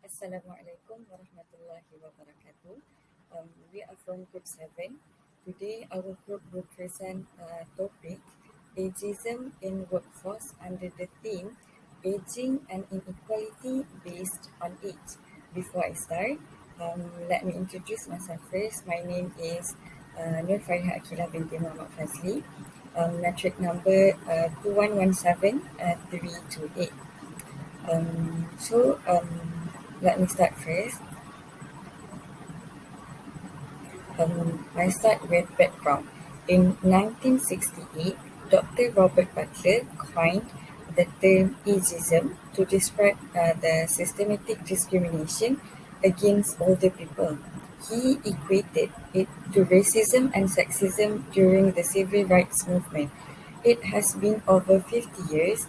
Assalamualaikum warahmatullahi wabarakatuh. We are from Group 7. Today, our group will present a topic, ageism in workforce, under the theme, aging and inequality based on age. Before I start, let me introduce myself first. My name is Nur Fariha Akila binti Muhammad Fazli. Metric number 2117-328. Let me start first. I start with background. In 1968, Dr. Robert Butler coined the term ageism to describe the systematic discrimination against older people. He equated it to racism and sexism during the civil rights movement. It has been over 50 years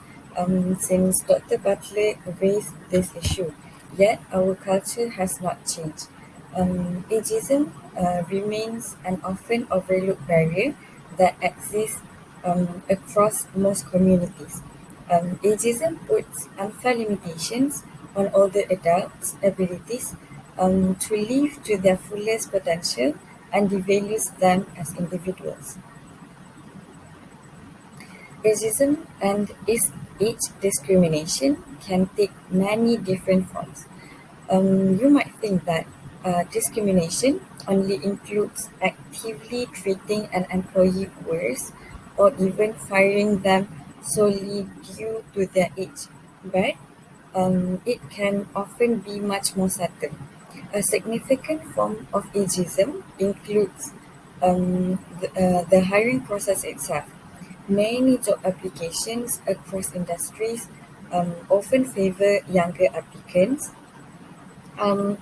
since Dr. Butler raised this issue, yet our culture has not changed. Ageism remains an often overlooked barrier that exists across most communities. Ageism puts unfair limitations on older adults' abilities to live to their fullest potential and devalues them as individuals. Racism and age discrimination can take many different forms. You might think that discrimination only includes actively treating an employee worse or even firing them solely due to their age, but it can often be much more subtle. A significant form of ageism includes the hiring process itself. Many job applications across industries often favor younger applicants,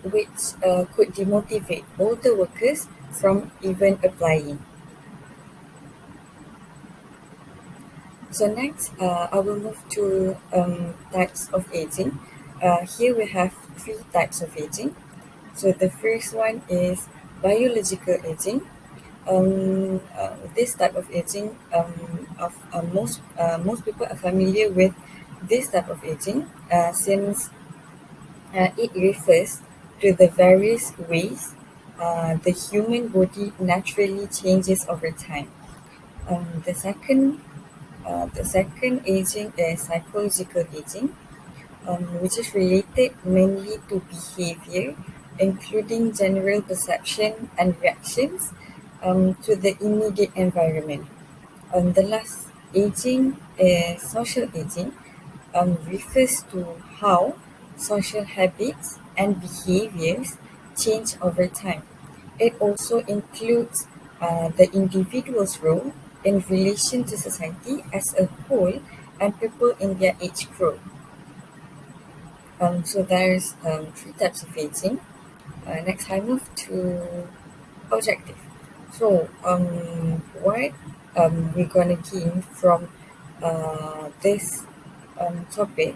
which could demotivate older workers from even applying. So next, I will move to types of aging. Here we have three types of aging. So the first one is biological aging. This type of aging, most people are familiar with this type of aging since it refers to the various ways the human body naturally changes over time. Um, the second, the second aging is psychological aging, which is related mainly to behavior, including general perception and reactions to the immediate environment. The last aging is social aging, refers to how social habits and behaviors change over time. It also includes the individual's role in relation to society as a whole and people in their age group. So there's three types of aging. Next, I move to objective. So, what we're gonna gain from this topic.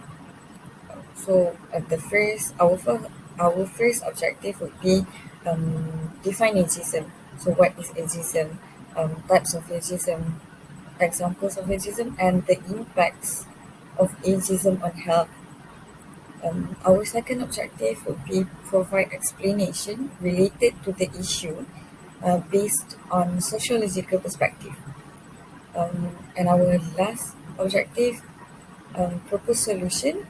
So, our first objective would be define ageism. So, what is ageism? Types of ageism, examples of ageism, and the impacts of ageism on health. Our second objective would be provide explanation related to the issue based on sociological perspective. And our last objective, propose solution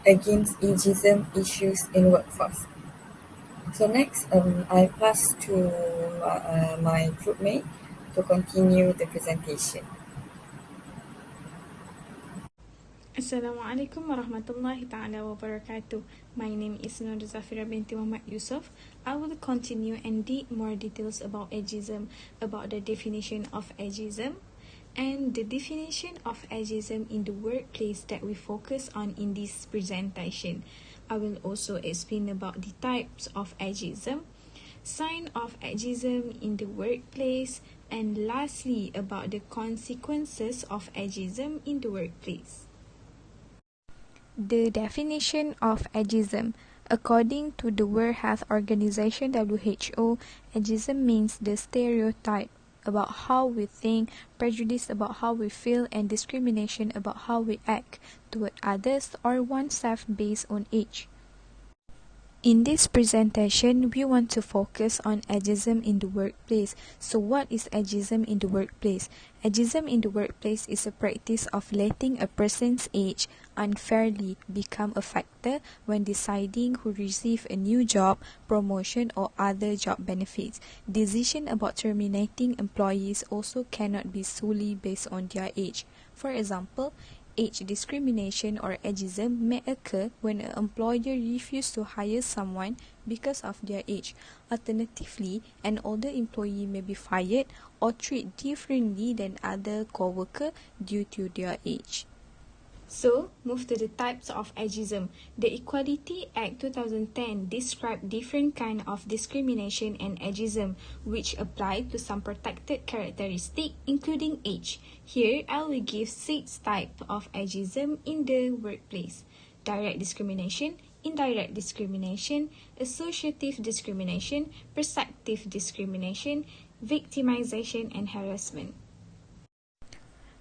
against ageism issues in workforce. So next, I pass to my groupmate to continue the presentation. Assalamualaikum warahmatullahi ta'ala wabarakatuh. My name is Nur Zafira binti Muhammad Yusuf. I will continue and dig more details about ageism, about the definition of ageism, and the definition of ageism in the workplace that we focus on in this presentation. I will also explain about the types of ageism, sign of ageism in the workplace, and lastly about the consequences of ageism in the workplace. The definition of ageism. According to the World Health Organization (WHO), ageism means the stereotype about how we think, prejudice about how we feel, and discrimination about how we act toward others or oneself based on age. In this presentation, we want to focus on ageism in the workplace. So what is ageism in the workplace? Ageism in the workplace is a practice of letting a person's age unfairly become a factor when deciding who receive a new job, promotion or other job benefits. Decision about terminating employees also cannot be solely based on their age. For example, age discrimination or ageism may occur when an employer refuses to hire someone because of their age. Alternatively, an older employee may be fired or treated differently than other co-workers due to their age. So, move to the types of ageism. The Equality Act 2010 described different kinds of discrimination and ageism, which apply to some protected characteristics, including age. Here, I will give 6 types of ageism in the workplace. Direct discrimination, indirect discrimination, associative discrimination, perceptive discrimination, victimization, and harassment.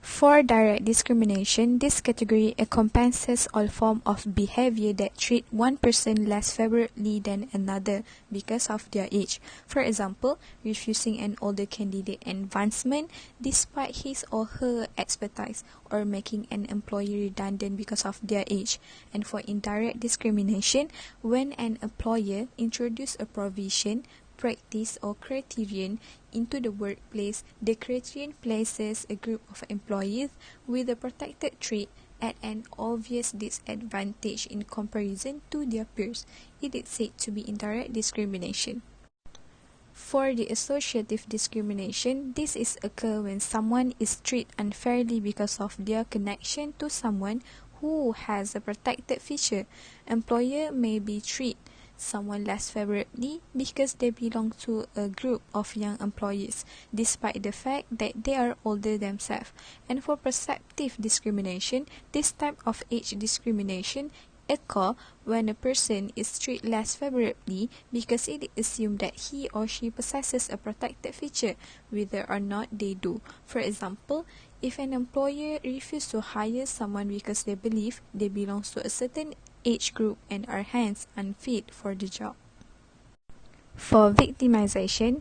For direct discrimination, this category encompasses all forms of behavior that treat one person less favorably than another because of their age. For example, refusing an older candidate advancement despite his or her expertise, or making an employee redundant because of their age. And for indirect discrimination, when an employer introduces a provision, practice or criterion into the workplace, the criterion places a group of employees with a protected trait at an obvious disadvantage in comparison to their peers. It is said to be indirect discrimination. For the associative discrimination, this is occur when someone is treated unfairly because of their connection to someone who has a protected feature. Employer may be treated someone less favorably because they belong to a group of young employees, despite the fact that they are older themselves. And for perceptive discrimination, this type of age discrimination occur when a person is treated less favorably because it is assumed that he or she possesses a protected feature, whether or not they do. For example, if an employer refuses to hire someone because they believe they belong to a certain age group and are hence unfit for the job. For victimization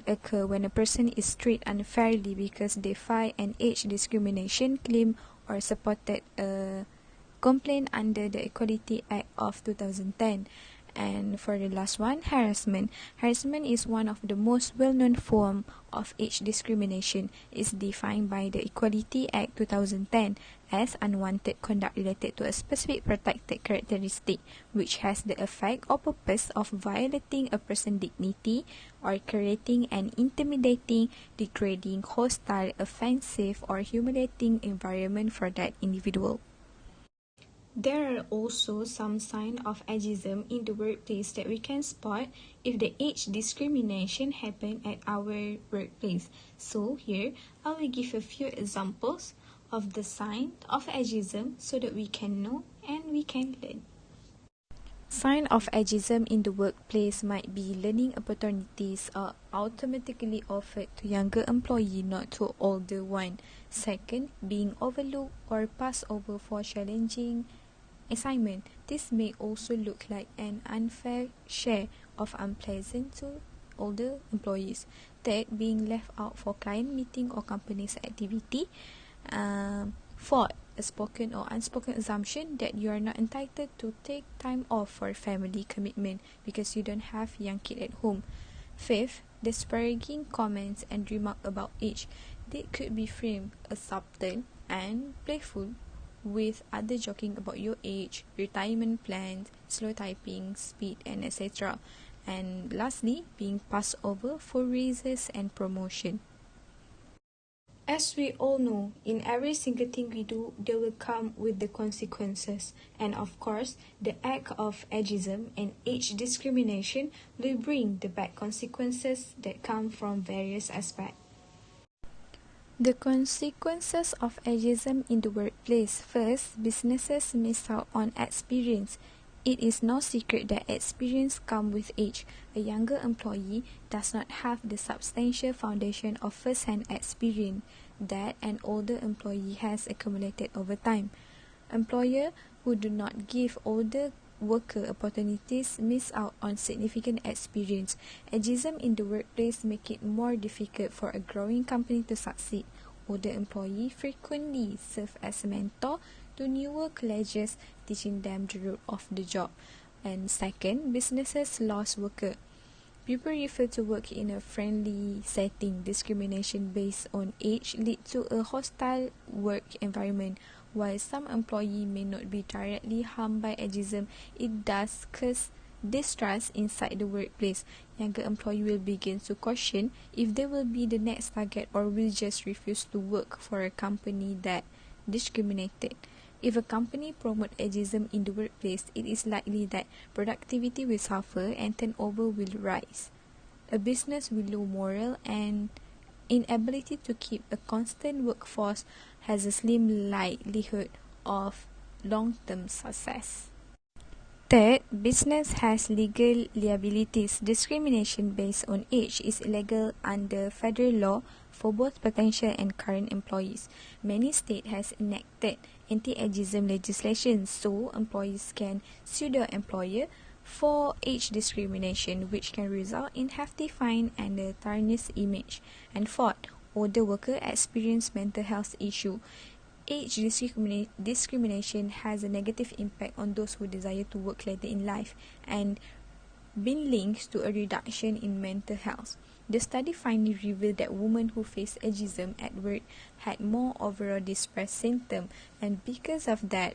occurs when a person is treated unfairly because they file an age discrimination claim or supported a complaint under the Equality Act of 2010. And for the last one, harassment. Harassment is one of the most well-known forms of age discrimination. It is defined by the Equality Act 2010 as unwanted conduct related to a specific protected characteristic which has the effect or purpose of violating a person's dignity or creating an intimidating, degrading, hostile, offensive, or humiliating environment for that individual. There are also some signs of ageism in the workplace that we can spot if the age discrimination happens at our workplace. So here, I will give a few examples of the sign of ageism so that we can know and we can learn. Sign of ageism in the workplace might be learning opportunities are automatically offered to younger employee, not to older one. Second, being overlooked or passed over for challenging assignment. This may also look like an unfair share of unpleasant to older employees. Third, being left out for client meeting or company's activity. Fourth, a spoken or unspoken assumption that you are not entitled to take time off for family commitment because you don't have young kid at home. Fifth, disparaging comments and remark about age. They could be framed as subtle and playful, with other joking about your age, retirement plans, slow typing speed, and etc. And lastly, being passed over for raises and promotion. As we all know, in every single thing we do, they will come with the consequences. And of course, the act of ageism and age discrimination will bring the bad consequences that come from various aspects. The consequences of ageism in the workplace. First, businesses miss out on experience. It is no secret that experience comes with age. A younger employee does not have the substantial foundation of first-hand experience that an older employee has accumulated over time. Employers who do not give older worker opportunities miss out on significant experience. Ageism in the workplace make it more difficult for a growing company to succeed. Older employees frequently serve as a mentor to newer colleagues, teaching them the root of the job. And second, businesses lost worker. People refer to work in a friendly setting. Discrimination based on age lead to a hostile work environment. While some employee may not be directly harmed by ageism, it does cause distrust inside the workplace. Younger employee will begin to question if they will be the next target or will just refuse to work for a company that discriminated. If a company promotes ageism in the workplace, it is likely that productivity will suffer and turnover will rise. A business with low morale and inability to keep a constant workforce has a slim likelihood of long-term success. Third, business has legal liabilities. Discrimination based on age is illegal under federal law for both potential and current employees. Many states has enacted anti-ageism legislation so employees can sue their employer for age discrimination, which can result in hefty fine and a tarnished image. And fourth, older workers experience mental health issue. Age discrimination has a negative impact on those who desire to work later in life and been linked to a reduction in mental health. The study findings revealed that women who face ageism at work had more overall depressed symptoms, and because of that,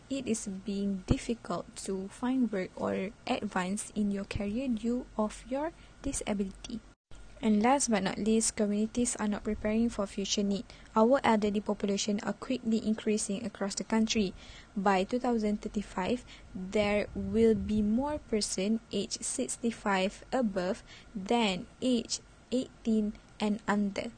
it is being difficult to find work or advance in your career due of your disability. And last but not least, communities are not preparing for future need. Our elderly population are quickly increasing across the country. By 2035, there will be more persons aged 65 above than aged 18 and under.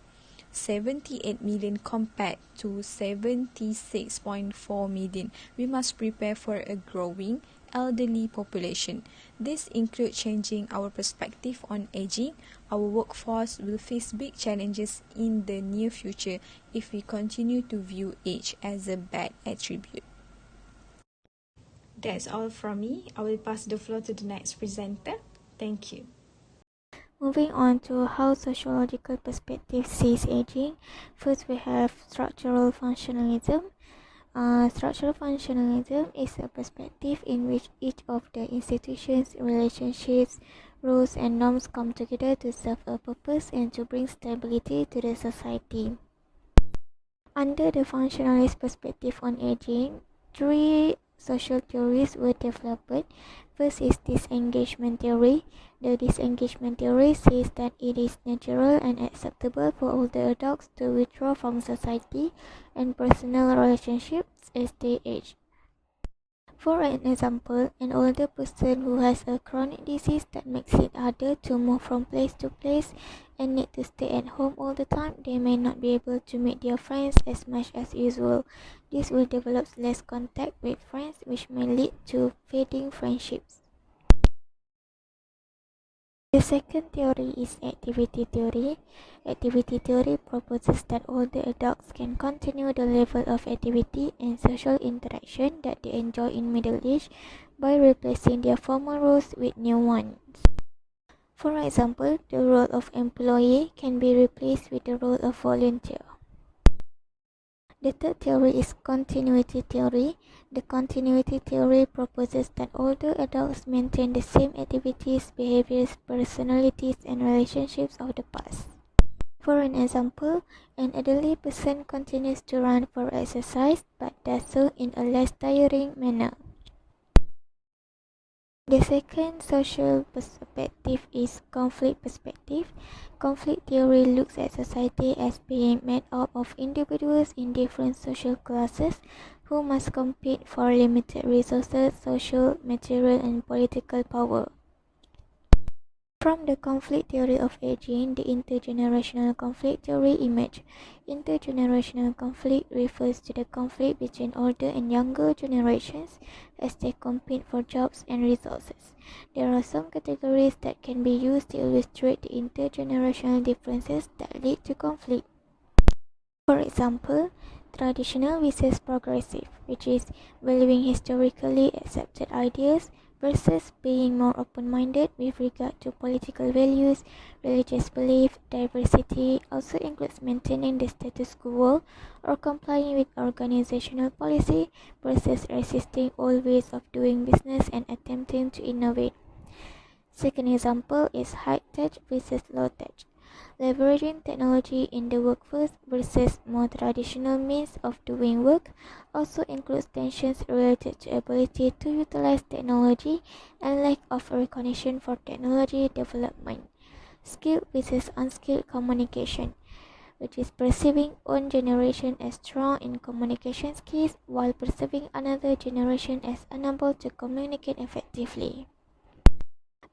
78 million compared to 76.4 million. We must prepare for a growing elderly population. This includes changing our perspective on aging. Our workforce will face big challenges in the near future if we continue to view age as a bad attribute. That's all from me. I will pass the floor to the next presenter. Thank you. Moving on to how sociological perspective sees aging. First, we have structural functionalism. Structural functionalism is a perspective in which each of the institutions, relationships, rules, and norms come together to serve a purpose and to bring stability to the society. Under the functionalist perspective on aging, three social theories were developed. First is disengagement theory. The disengagement theory says that it is natural and acceptable for older adults to withdraw from society and personal relationships as they age. For an example, an older person who has a chronic disease that makes it harder to move from place to place and need to stay at home all the time, they may not be able to meet their friends as much as usual. This will develop less contact with friends, which may lead to fading friendships. The second theory is activity theory. Activity theory proposes that older adults can continue the level of activity and social interaction that they enjoy in middle age by replacing their former roles with new ones. For example, the role of employee can be replaced with the role of volunteer. The third theory is continuity theory. The continuity theory proposes that older adults maintain the same activities, behaviors, personalities, and relationships of the past. For an example, an elderly person continues to run for exercise but does so in a less tiring manner. The second social perspective is conflict perspective. Conflict theory looks at society as being made up of individuals in different social classes who must compete for limited resources, social, material, and political power. From the conflict theory of aging, the intergenerational conflict theory emerged. Intergenerational conflict refers to the conflict between older and younger generations as they compete for jobs and resources. There are some categories that can be used to illustrate the intergenerational differences that lead to conflict. For example, traditional versus progressive, which is valuing historically accepted ideas versus being more open-minded with regard to political values, religious belief. Diversity also includes maintaining the status quo or complying with organizational policy versus resisting all ways of doing business and attempting to innovate. Second example is high-tech versus low-tech. Leveraging technology in the workforce versus more traditional means of doing work also includes tensions related to ability to utilize technology and lack of recognition for technology development. Skilled versus unskilled communication, which is perceiving one generation as strong in communication skills while perceiving another generation as unable to communicate effectively.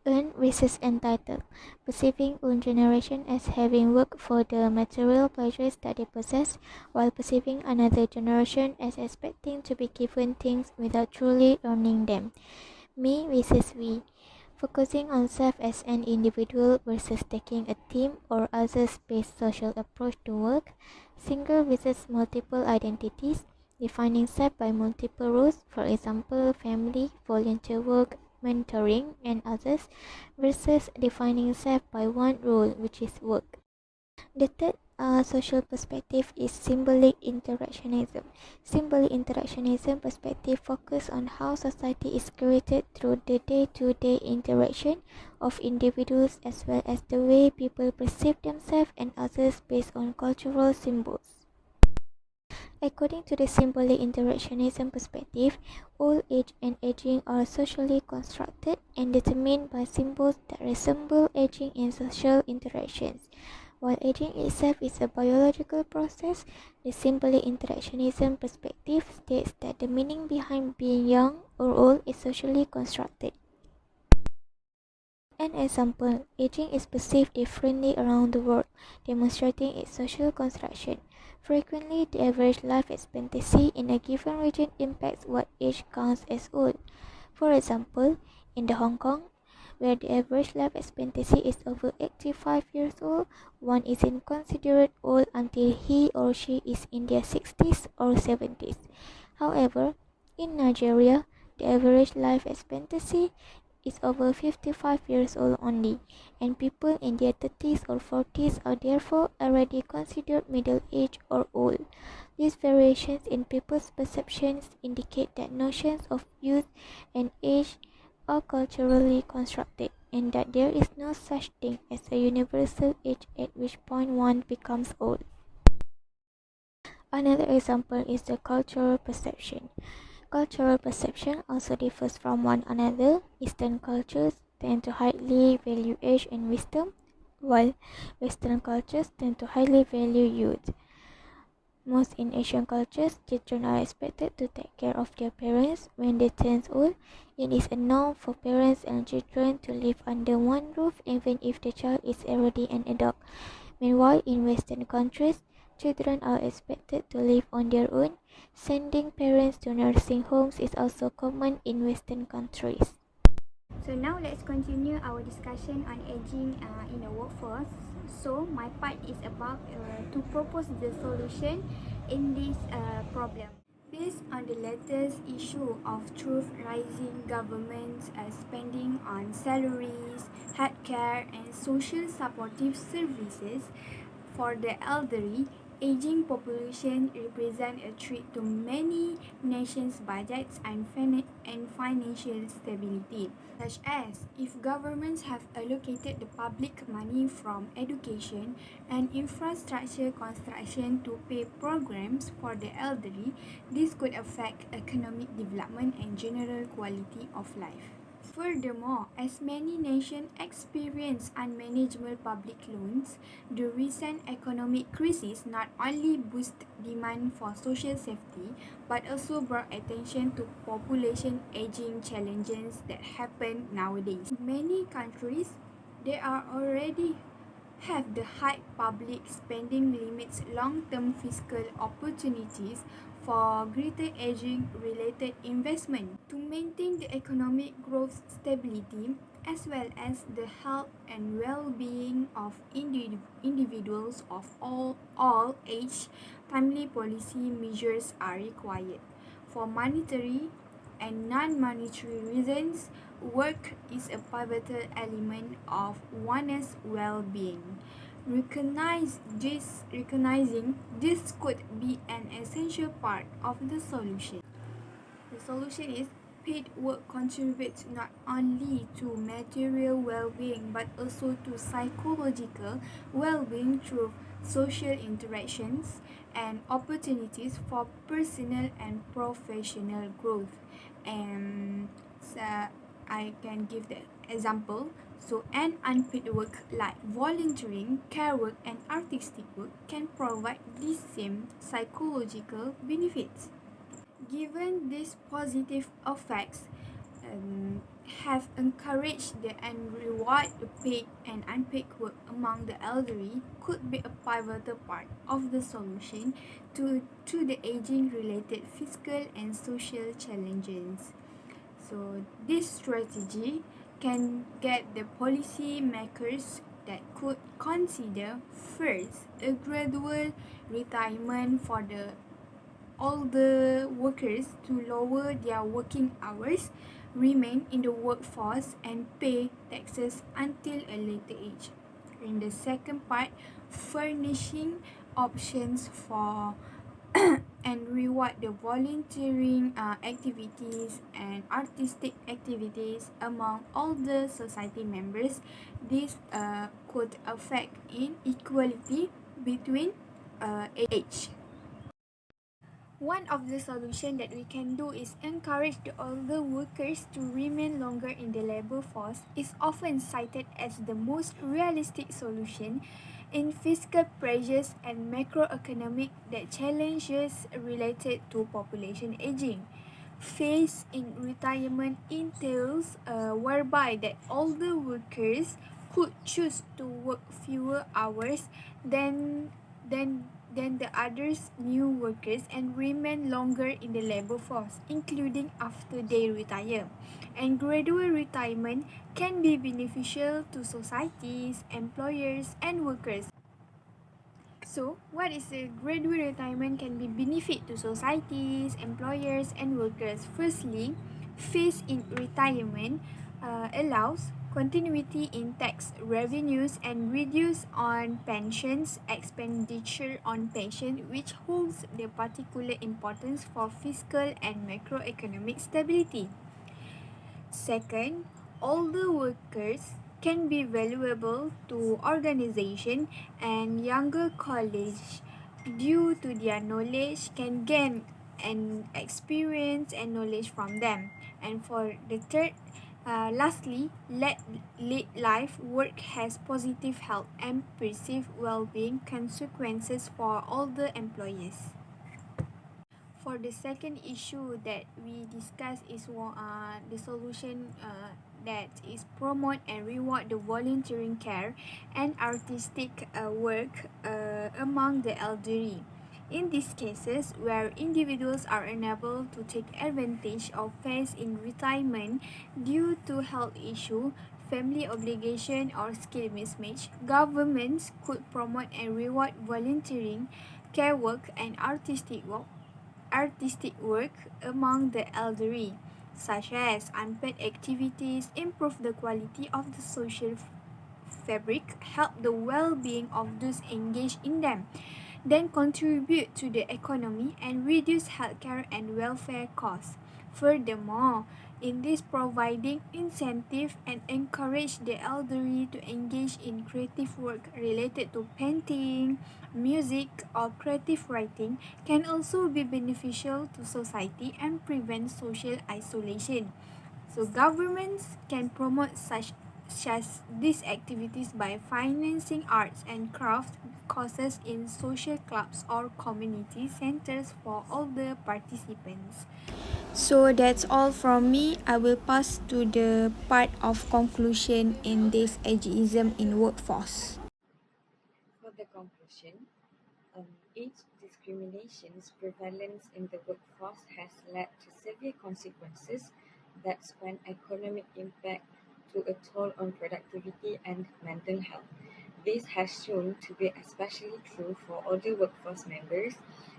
Earned versus entitled, perceiving one generation as having worked for the material pleasures that they possess, while perceiving another generation as expecting to be given things without truly earning them. Me versus we, focusing on self as an individual versus taking a team or others-based social approach to work. Single versus multiple identities, defining self by multiple roles, for example, family, volunteer work, mentoring, and others, versus defining self by one role, which is work. The third social perspective is symbolic interactionism. Symbolic interactionism perspective focuses on how society is created through the day-to-day interaction of individuals as well as the way people perceive themselves and others based on cultural symbols. According to the symbolic interactionism perspective, old age and aging are socially constructed and determined by symbols that resemble aging in social interactions. While aging itself is a biological process, the symbolic interactionism perspective states that the meaning behind being young or old is socially constructed. An example, aging is perceived differently around the world, demonstrating its social construction. Frequently, the average life expectancy in a given region impacts what age counts as old. For example, in the Hong Kong, where the average life expectancy is over 85 years old, one isn't considered old until he or she is in their 60s or 70s. However, in Nigeria, the average life expectancy is over 55 years old only, and people in their 30s or 40s are therefore already considered middle-aged or old. These variations in people's perceptions indicate that notions of youth and age are culturally constructed, and that there is no such thing as a universal age at which point one becomes old. Another example is the cultural perception. Cultural perception also differs from one another. Eastern cultures tend to highly value age and wisdom, while Western cultures tend to highly value youth. Most in Asian cultures, children are expected to take care of their parents when they turn old. It is a norm for parents and children to live under one roof even if the child is already an adult. Meanwhile, in Western countries, children are expected to live on their own. Sending parents to nursing homes is also common in Western countries. So now let's continue our discussion on aging in the workforce. So my part is about to propose the solution in this problem. Based on the latest issue of truth rising government spending on salaries, healthcare and social supportive services for the elderly, aging population represent a threat to many nations' budgets and financial stability, such as if governments have allocated the public money from education and infrastructure construction to pay programs for the elderly, this could affect economic development and general quality of life. Furthermore, as many nations experience unmanageable public loans, the recent economic crisis not only boosted demand for social safety but also brought attention to population aging challenges that happen nowadays. In many countries, they are already have the high public spending limits long-term fiscal opportunities for greater aging-related investment to maintain the economic growth stability as well as the health and well-being of individuals of all age. Timely policy measures are required. For monetary and non-monetary reasons, work is a pivotal element of one's well-being. Recognizing this could be an essential part of the solution. The solution is paid work contributes not only to material well-being but also to psychological well-being through social interactions and opportunities for personal and professional growth. And I can give the example. So, an unpaid work like volunteering, care work, and artistic work can provide the same psychological benefits. Given these positive effects, have encouraged and reward the paid and unpaid work among the elderly could be a pivotal part of the solution to the aging related fiscal and social challenges. So this strategy can get the policy makers that could consider first a gradual retirement for the older workers to lower their working hours, remain in the workforce, and pay taxes until a later age. In the second part, furnishing options for and reward the volunteering activities and artistic activities among all the society members. This could affect inequality between age. One of the solutions that we can do is encourage the older workers to remain longer in the labor force is often cited as the most realistic solution in fiscal pressures and macroeconomic that challenges related to population aging. Phase in retirement entails whereby that older workers could choose to work fewer hours than than than the others new workers and remain longer in the labor force, including after they retire. And gradual retirement can be beneficial to societies, employers, and workers. So, what is the gradual retirement can be benefit to societies, employers, and workers? Firstly, phase in retirement allows continuity in tax revenues and reduce on pensions expenditure on pension, which holds the particular importance for fiscal and macroeconomic stability. Second, older workers can be valuable to organization and younger colleagues due to their knowledge can gain and experience and knowledge from them. And for the third, lastly, late life work has positive health and perceived well-being consequences for older employees. For the second issue that we discuss is the solution that is promote and reward the volunteering care and artistic work among the elderly. In these cases, where individuals are unable to take advantage of phase in retirement due to health issue, family obligation, or skill mismatch, governments could promote and reward volunteering, care work, and artistic work among the elderly, such as unpaid activities, improve the quality of the social fabric, help the well-being of those engaged in them, then contribute to the economy and reduce healthcare and welfare costs. Furthermore, in this providing incentive and encourage the elderly to engage in creative work related to painting, music, or creative writing can also be beneficial to society and prevent social isolation. So governments can promote such as these activities by financing arts and craft courses in social clubs or community centers for all the participants. So that's all from me. I will pass to the part of conclusion in this ageism in workforce. For the conclusion, age discrimination's prevalence in the workforce has led to severe consequences that span economic impact to a toll on productivity and mental health. This has shown to be especially true for older workforce members,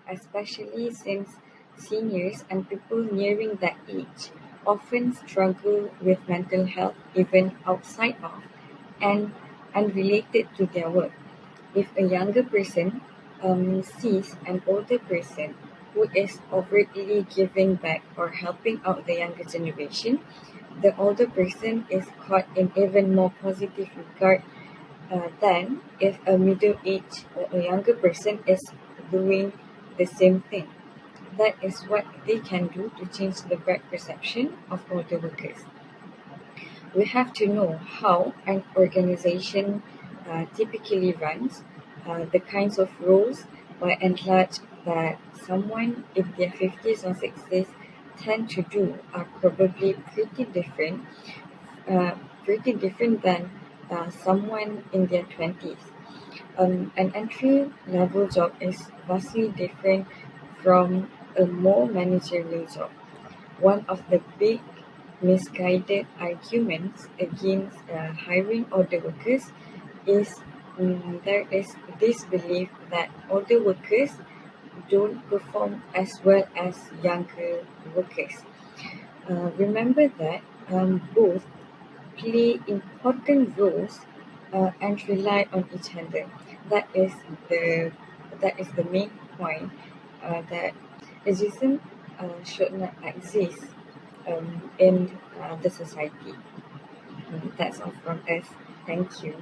especially since seniors and people nearing that age often struggle with mental health even outside of and unrelated to their work. If a younger person sees an older person who is overtly giving back or helping out the younger generation, the older person is caught in even more positive regard than if a middle-aged or a younger person is doing the same thing. That is what they can do to change the bad perception of older workers. We have to know how an organization typically runs, the kinds of roles by and large that someone in their 50s or 60s tend to do are probably uh, pretty different than someone in their 20s. An entry level job is vastly different from a more managerial job. One of the big misguided arguments against hiring older workers is there is this belief that older workers don't perform as well as younger workers. Remember that both play important roles and rely on each other. That is the that is the main point that ageism should not exist in the society. That's all from us. Thank you.